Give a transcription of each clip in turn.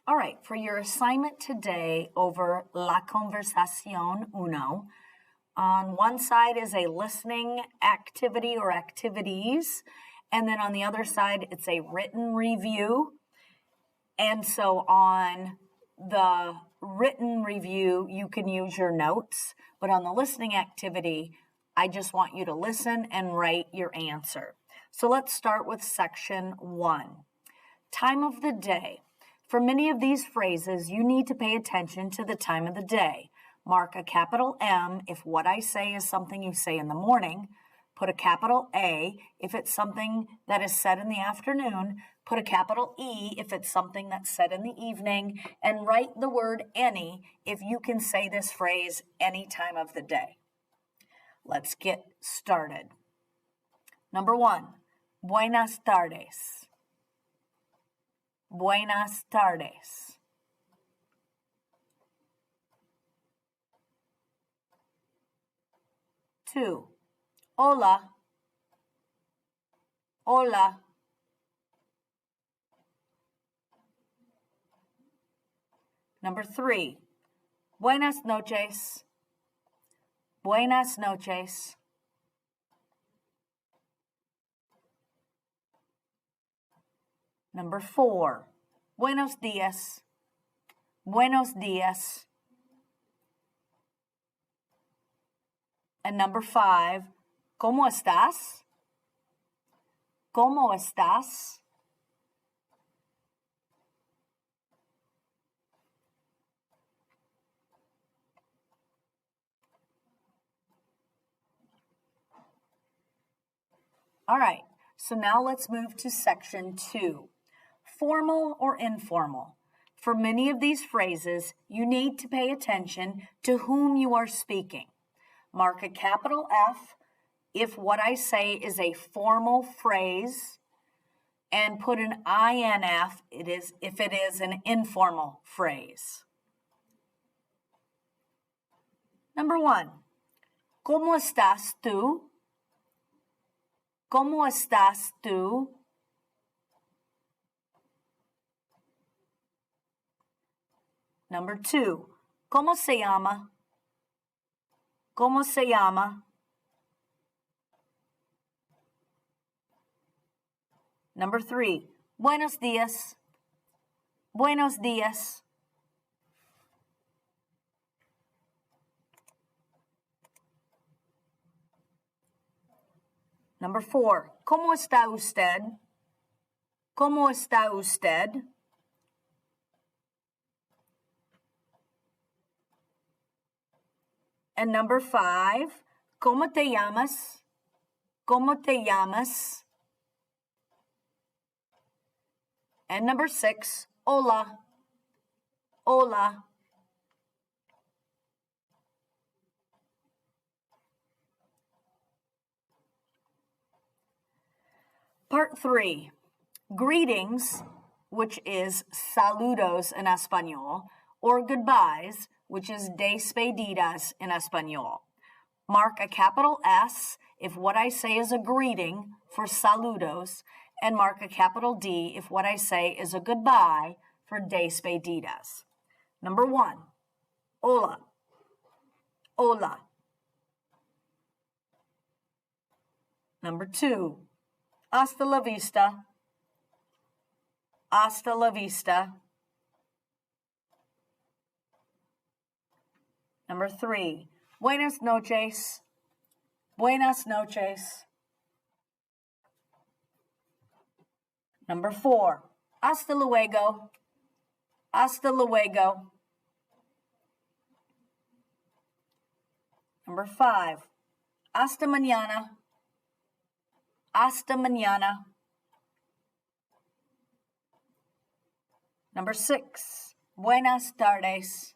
All right, for your assignment today over La Conversación Uno, on one side is a listening activity or activities, and then on the other side, it's a written review. And so on the written review, you can use your notes, but on the listening activity, I just want you to listen and write your answer. So let's start with section 1. Time of the day. For many of these phrases, you need to pay attention to the time of the day. Mark a capital M if what I say is something you say in the morning. Put a capital A if it's something that is said in the afternoon. Put a capital E if it's something that's said in the evening. And write the word any if you can say this phrase any time of the day. Let's get started. Number 1, buenas tardes. Buenas tardes. Two, hola. Hola. Number 3, buenas noches. Buenas noches. Number 4, buenos días. Buenos días. And number 5, ¿cómo estás? ¿Cómo estás? All right, so now let's move to section 2. Formal or informal. For many of these phrases, you need to pay attention to whom you are speaking. Mark a capital F if what I say is a formal phrase, and put an INF if it is an informal phrase. Number 1, ¿cómo estás tú? ¿Cómo estás tú? Number 2, ¿cómo se llama? ¿Cómo se llama? Number 3, buenos días. Buenos días. Number 4, ¿cómo está usted? ¿Cómo está usted? And number 5, ¿cómo te llamas? ¿Cómo te llamas? And number 6, hola. Hola. Part 3, greetings, which is saludos in Espanol, or goodbyes, which is despedidas in Espanol. Mark a capital S if what I say is a greeting for saludos, and mark a capital D if what I say is a goodbye for despedidas. Number 1, hola. Hola. Number 2, hasta la vista. Hasta la vista. Number 3, buenas noches. Buenas noches. Number 4, hasta luego. Hasta luego. Number 5, hasta mañana. Hasta mañana. Number 6, buenas tardes.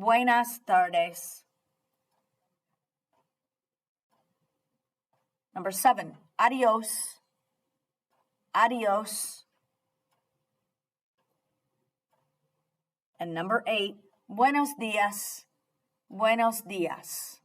Buenas tardes. Number 7, adios. Adios. And number 8, buenos días. Buenos días.